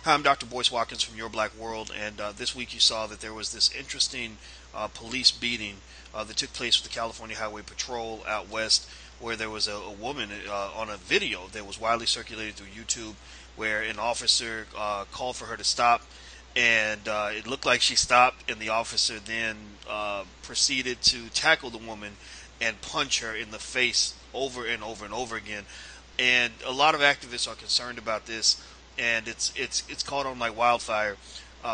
Hi, I'm Dr. Boyce Watkins from Your Black World, and this week you saw that there was this interesting police beating that took place with the California Highway Patrol out west, where there was a woman on a video that was widely circulated through YouTube, where an officer called for her to stop, and it looked like she stopped, and the officer then proceeded to tackle the woman and punch her in the face over and over and over again. And a lot of activists are concerned about this, and it's caught on like wildfire.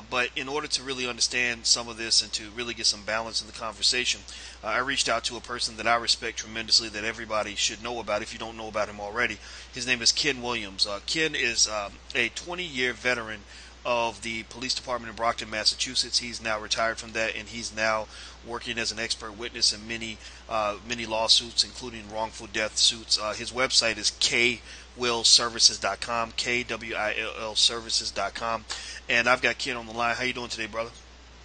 But in order to really understand some of this and to really get some balance in the conversation, I reached out to a person that I respect tremendously, that everybody should know about if you don't know about him already. His name is Ken Williams. Ken is a 20-year veteran of the police department in Brockton, Massachusetts. He's now retired from that, and he's now working as an expert witness in many lawsuits, including wrongful death suits. His website is kwillservices.com, KWILL services.com. And I've got Ken on the line. How you doing today, brother?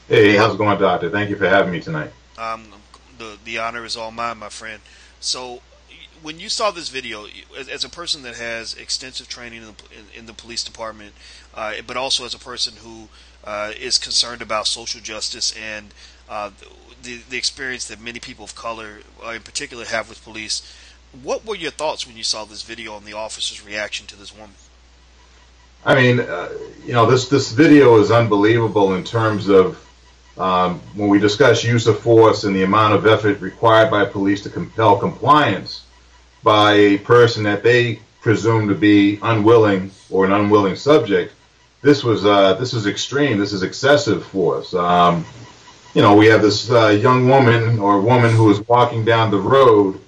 Hey, how's it going, Doctor? Thank you for having me tonight. The honor is all mine, my friend. So, when you saw this video, as a person that has extensive training in the police department, but also as a person who is concerned about social justice and the experience that many people of color, in particular, have with police, what were your thoughts when you saw this video and the officer's reaction to this woman? I mean, this video is unbelievable in terms of when we discuss use of force and the amount of effort required by police to compel compliance by a person that they presume to be unwilling or an unwilling subject. This is extreme. This is excessive force. We have this young woman or woman who is walking down the road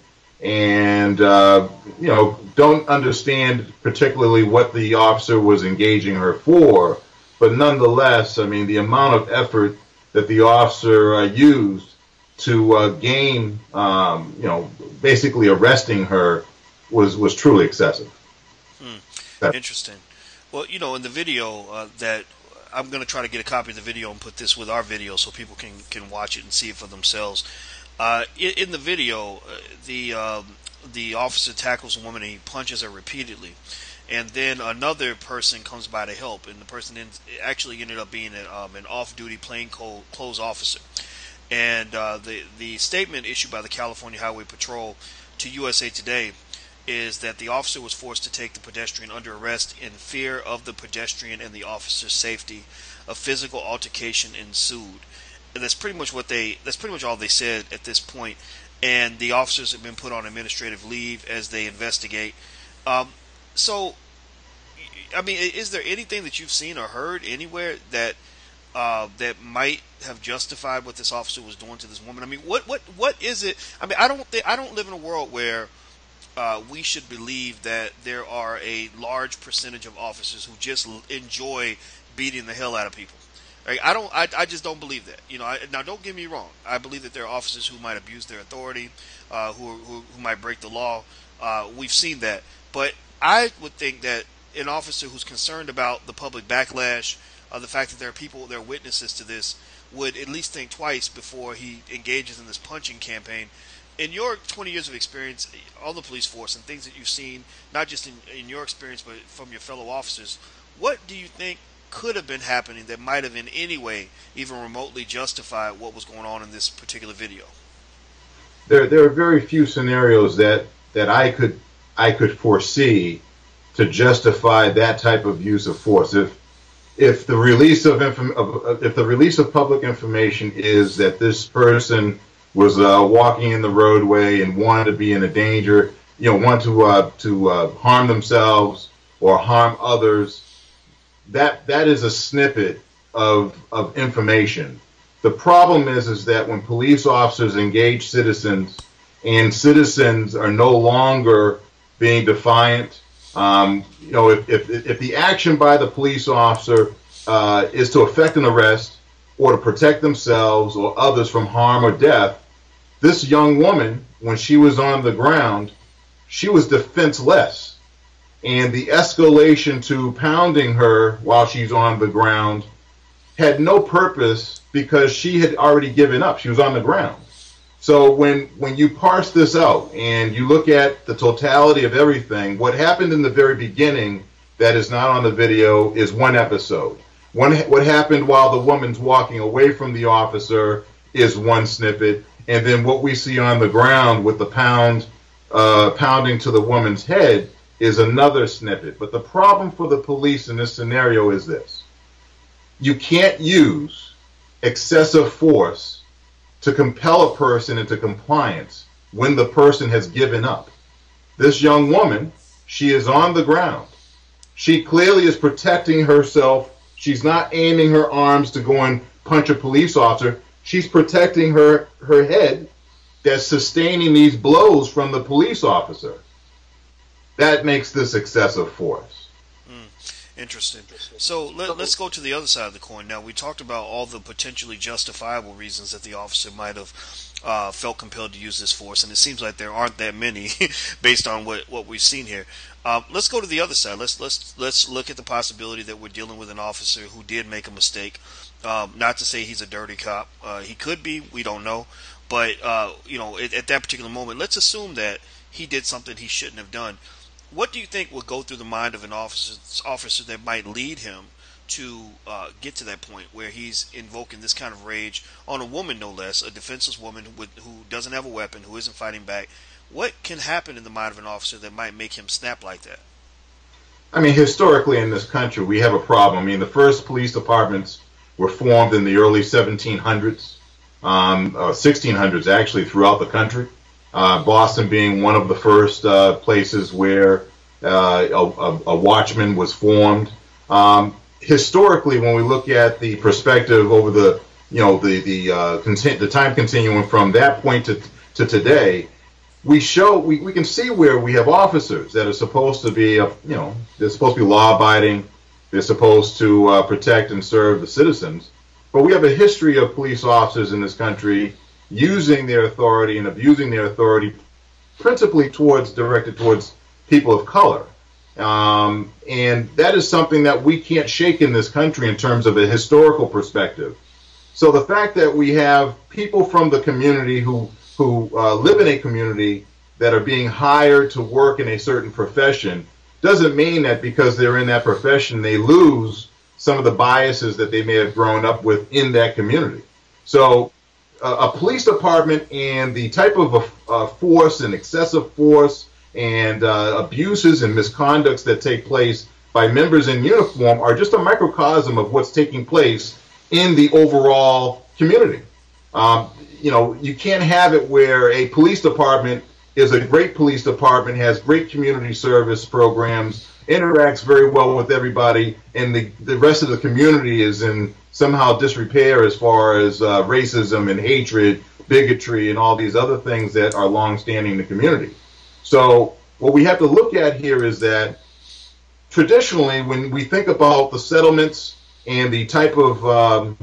and don't understand particularly what the officer was engaging her for, but nonetheless, I mean, the amount of effort that the officer used to gain, basically arresting her was truly excessive. Interesting. Well, in the video that I'm going to try to get a copy of the video and put this with our video so people can watch it and see it for themselves. In the video, the officer tackles a woman and he punches her repeatedly, and then another person comes by to help, and the person actually ended up being an off-duty plainclothes officer. And the statement issued by the California Highway Patrol to USA Today is that the officer was forced to take the pedestrian under arrest in fear of the pedestrian and the officer's safety. A physical altercation ensued. And that's pretty much all they said at this point. And the officers have been put on administrative leave as they investigate. So, I mean, is there anything that you've seen or heard anywhere that might have justified what this officer was doing to this woman? I mean, what is it? I mean, I don't live in a world where we should believe that there are a large percentage of officers who just enjoy beating the hell out of people. Like, I just don't believe that. Now don't get me wrong. I believe that there are officers who might abuse their authority, who might break the law. We've seen that, but I would think that an officer who's concerned about the public backlash, the fact that there are witnesses to this, would at least think twice before he engages in this punching campaign. In your 20 years of experience on the police force and things that you've seen, not just in your experience but from your fellow officers, what do you think could have been happening that might have in any way even remotely justified what was going on in this particular video? There are very few scenarios that I could foresee to justify that type of use of force. If the release of public information is that this person was walking in the roadway and wanted to be in a danger, want to harm themselves or harm others, that is a snippet of information. The problem is that when police officers engage citizens and citizens are no longer being defiant, if the action by the police officer is to effect an arrest or to protect themselves or others from harm or death, this young woman, when she was on the ground, she was defenseless. And the escalation to pounding her while she's on the ground had no purpose because she had already given up. She was on the ground. So when you parse this out and you look at the totality of everything, what happened in the very beginning that is not on the video is one episode. What happened while the woman's walking away from the officer is one snippet, and then what we see on the ground with the pounding to the woman's head is another snippet. But the problem for the police in this scenario is this: you can't use excessive force to compel a person into compliance when the person has given up. This young woman, she is on the ground. She clearly is protecting herself. She's not aiming her arms to go and punch a police officer. She's protecting her head that's sustaining these blows from the police officer. That makes this excessive force. Interesting. So let's go to the other side of the coin. Now, we talked about all the potentially justifiable reasons that the officer might have felt compelled to use this force, and it seems like there aren't that many based on what we've seen here. Let's go to the other side. Let's look at the possibility that we're dealing with an officer who did make a mistake. Not to say he's a dirty cop. He could be. We don't know. But at that particular moment, let's assume that he did something he shouldn't have done. What do you think would go through the mind of an officer that might lead him to get to that point where he's invoking this kind of rage on a woman, no less, a defenseless woman who doesn't have a weapon, who isn't fighting back? What can happen in the mind of an officer that might make him snap like that? I mean, historically in this country, we have a problem. I mean, the first police departments were formed in the early 1700s, 1600s actually, throughout the country. Boston being one of the first places where a watchman was formed. Historically, when we look at the perspective over the time continuum from that point to today, we can see where we have officers that are supposed to be they're supposed to be law abiding, they're supposed to protect and serve the citizens, but we have a history of police officers in this country using their authority and abusing their authority principally directed towards people of color. And that is something that we can't shake in this country in terms of a historical perspective. So the fact that we have people from the community who live in a community that are being hired to work in a certain profession doesn't mean that because they're in that profession they lose some of the biases that they may have grown up with in that community. So a police department and the type of force and excessive force and abuses and misconducts that take place by members in uniform are just a microcosm of what's taking place in the overall community. You can't have it where a police department is a great police department, has great community service programs, interacts very well with everybody, and the rest of the community is in somehow disrepair as far as racism and hatred, bigotry, and all these other things that are longstanding in the community. So what we have to look at here is that traditionally, when we think about the settlements and the type of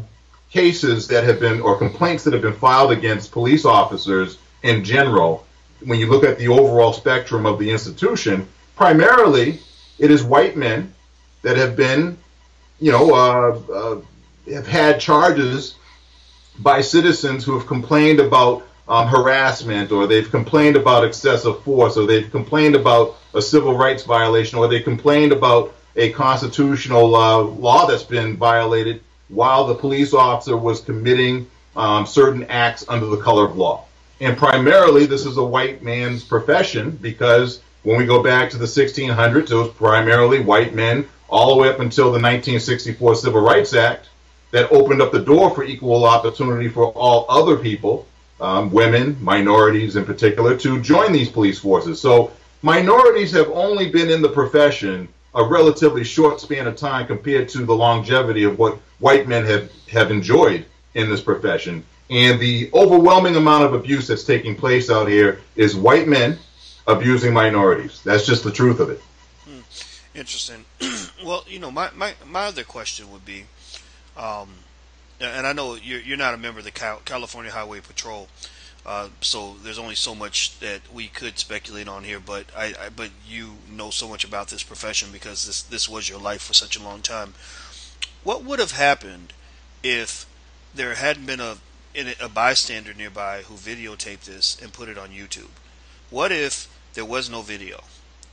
cases that have been, or complaints that have been filed against police officers in general, when you look at the overall spectrum of the institution, primarily it is white men that have been, have had charges by citizens who have complained about harassment, or they've complained about excessive force, or they've complained about a civil rights violation, or they complained about a constitutional law that's been violated while the police officer was committing certain acts under the color of law. And primarily this is a white man's profession, because when we go back to the 1600s, it was primarily white men all the way up until the 1964 Civil Rights Act that opened up the door for equal opportunity for all other people, women, minorities in particular, to join these police forces. So minorities have only been in the profession a relatively short span of time compared to the longevity of what white men have enjoyed in this profession. And the overwhelming amount of abuse that's taking place out here is white men abusing minorities. That's just the truth of it. Interesting. Well, my other question would be, and I know you're not a member of the California Highway Patrol, so there's only so much that we could speculate on here. But but you know so much about this profession because this was your life for such a long time. What would have happened if there hadn't been a bystander nearby who videotaped this and put it on YouTube? What if there was no video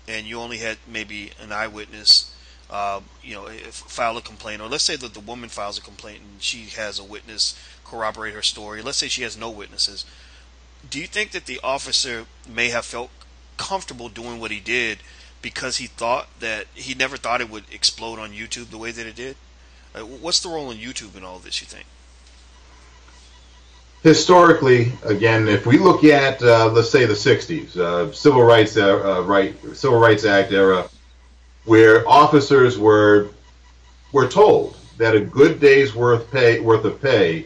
and you only had maybe an eyewitness file a complaint, or let's say that the woman files a complaint and she has a witness corroborate her story. Let's say she has no witnesses. Do you think that the officer may have felt comfortable doing what he did because he never thought it would explode on YouTube the way that it did? What's the role in YouTube in all of this, you think? Historically, again, if we look at let's say the '60s, Civil Rights Act era, where officers were told that a good day's worth of pay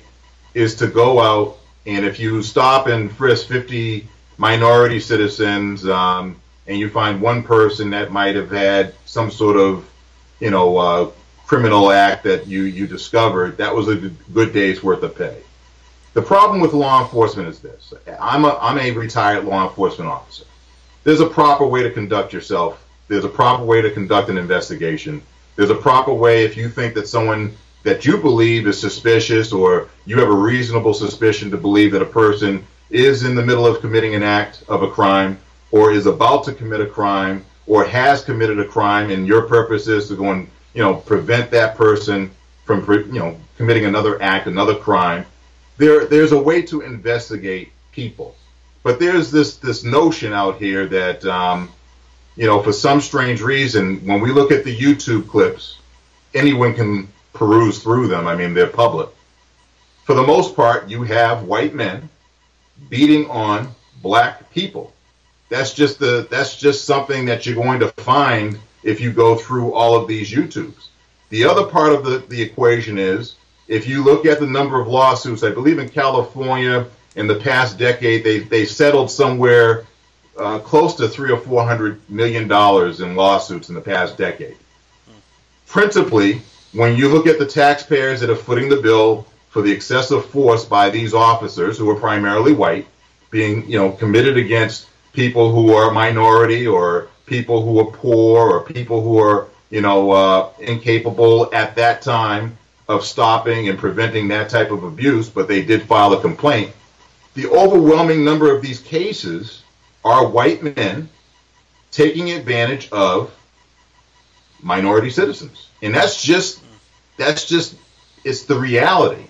is to go out, and if you stop and frisk 50 minority citizens, and you find one person that might have had some sort of criminal act that you discovered, that was a good day's worth of pay. The problem with law enforcement is this. I'm a retired law enforcement officer. There's a proper way to conduct yourself. There's a proper way to conduct an investigation. There's a proper way if you think that someone that you believe is suspicious, or you have a reasonable suspicion to believe that a person is in the middle of committing an act of a crime, or is about to commit a crime, or has committed a crime, and your purpose is to go and prevent that person from committing another act, another crime. There's a way to investigate people, but there's this notion out here that for some strange reason, when we look at the YouTube clips, anyone can peruse through them. I mean, they're public. For the most part, you have white men beating on black people. That's just something that you're going to find if you go through all of these YouTubes. The other part of the equation is, if you look at the number of lawsuits, I believe in California in the past decade, they settled somewhere close to $300 or $400 million in lawsuits in the past decade. Principally, when you look at the taxpayers that are footing the bill for the excessive force by these officers, who are primarily white, being committed against people who are minority, or people who are poor, or people who are incapable at that time of stopping and preventing that type of abuse, but they did file a complaint. The overwhelming number of these cases are white men taking advantage of minority citizens. And that's just it's the reality.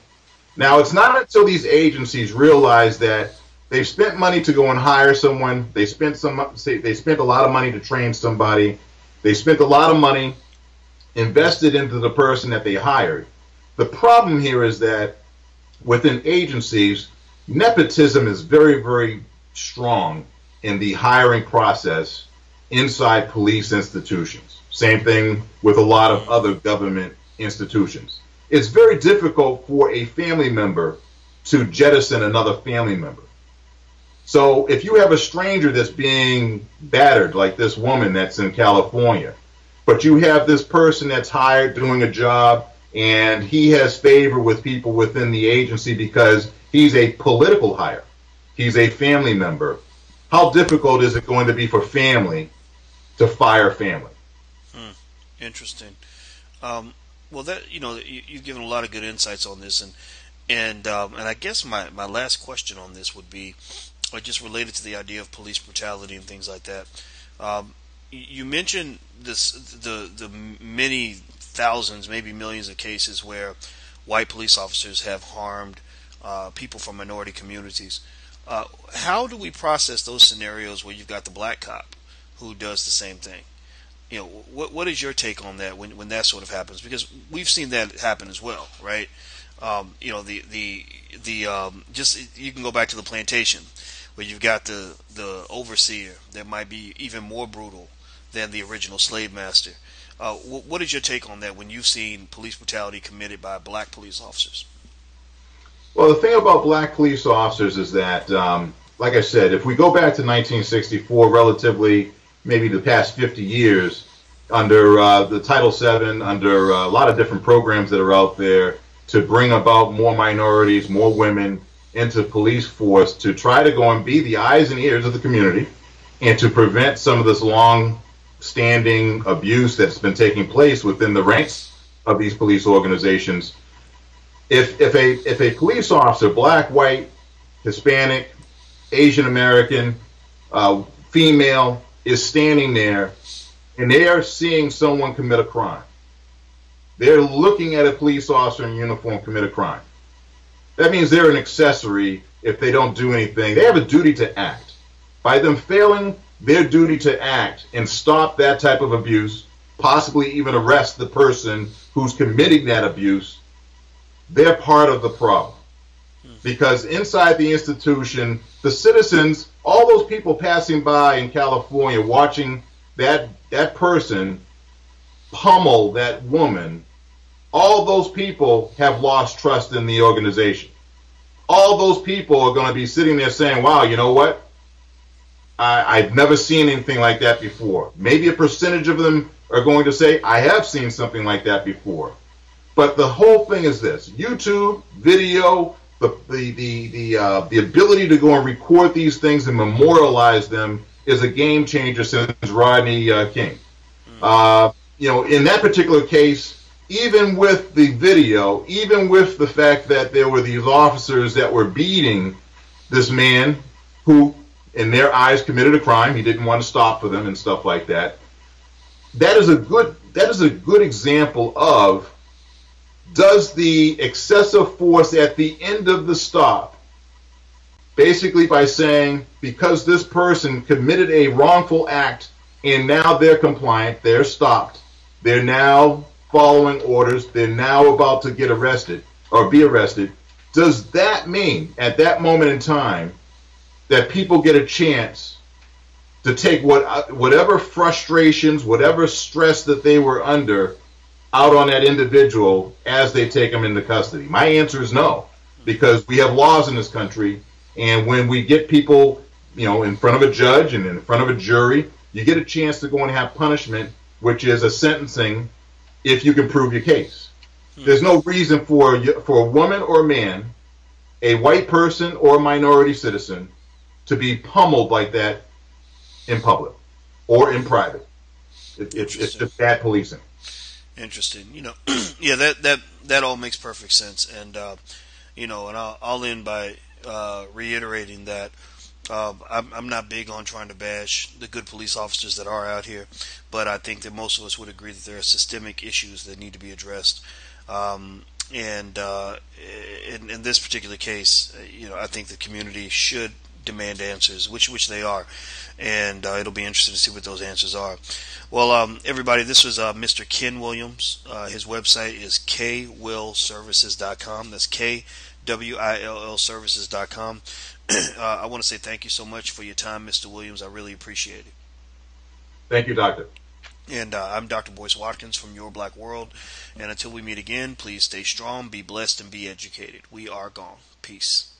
Now, it's not until these agencies realize that they've spent money to go and hire someone, they spent a lot of money to train somebody, they spent a lot of money invested into the person that they hired. The problem here is that within agencies, nepotism is very, very strong in the hiring process inside police institutions. Same thing with a lot of other government institutions. It's very difficult for a family member to jettison another family member. So if you have a stranger that's being battered, like this woman that's in California, but you have this person that's hired doing a job, and he has favor with people within the agency because he's a political hire, he's a family member, how difficult is it going to be for family to fire family? Interesting. Well, that you've given a lot of good insights on this, and I guess my last question on this would be just related to the idea of police brutality and things like that. You mentioned the many thousands, maybe millions of cases where white police officers have harmed people from minority communities. How do we process those scenarios where you've got the black cop who does the same thing? What is your take on that when that sort of happens? Because we've seen that happen as well, right? Just you can go back to the plantation where you've got the overseer that might be even more brutal than the original slave master. What is your take on that when you've seen police brutality committed by black police officers? Well, the thing about black police officers is that, like I said, if we go back to 1964, relatively maybe the past 50 years, under the Title VII, under a lot of different programs that are out there to bring about more minorities, more women into police force, to try to go and be the eyes and ears of the community and to prevent some of this long-standing abuse that's been taking place within the ranks of these police organizations. If a police officer, black, white, Hispanic, Asian American, female, is standing there and they are seeing someone commit a crime. They're looking at a police officer in uniform commit a crime. That means they're an accessory if they don't do anything. They have a duty to act. By them failing their duty to act and stop that type of abuse, possibly even arrest the person who's committing that abuse, they're part of the problem. Because inside the institution, the citizens, all those people passing by in California watching that person pummel that woman, all those people have lost trust in the organization. All those people are going to be sitting there saying, wow, you know what? I've never seen anything like that before. Maybe a percentage of them are going to say, I have seen something like that before. But the whole thing is this: YouTube, video, the ability to go and record these things and memorialize them is a game changer since Rodney King. In that particular case, even with the video, even with the fact that there were these officers that were beating this man who, in their eyes, committed a crime, he didn't want to stop for them and stuff like that. That is a good example of, does the excessive force at the end of the stop, basically by saying, because this person committed a wrongful act and now they're compliant, they're stopped, they're now following orders, they're now about to get arrested or be arrested, does that mean at that moment in time that people get a chance to take whatever frustrations, whatever stress that they were under out on that individual as they take them into custody? My answer is no, because we have laws in this country, and when we get people, in front of a judge and in front of a jury, you get a chance to go and have punishment, which is a sentencing if you can prove your case. There's no reason for a woman or a man, a white person or a minority citizen, to be pummeled like that in public or in private. It's just bad policing. Interesting. Yeah, that all makes perfect sense. And and I'll end by reiterating that I'm not big on trying to bash the good police officers that are out here, but I think that most of us would agree that there are systemic issues that need to be addressed. And in this particular case, I think the community should demand answers, which they are, and it'll be interesting to see what those answers are. Well, everybody, this was Mr. Ken Williams. His website is kwillservices.com. That's KWILL services.com. I want to say thank you so much for your time, Mr. Williams. I really appreciate it. Thank you, Doctor. And I'm Dr. Boyce Watkins from Your Black World. And until we meet again, please stay strong, be blessed, and be educated. We are gone. Peace.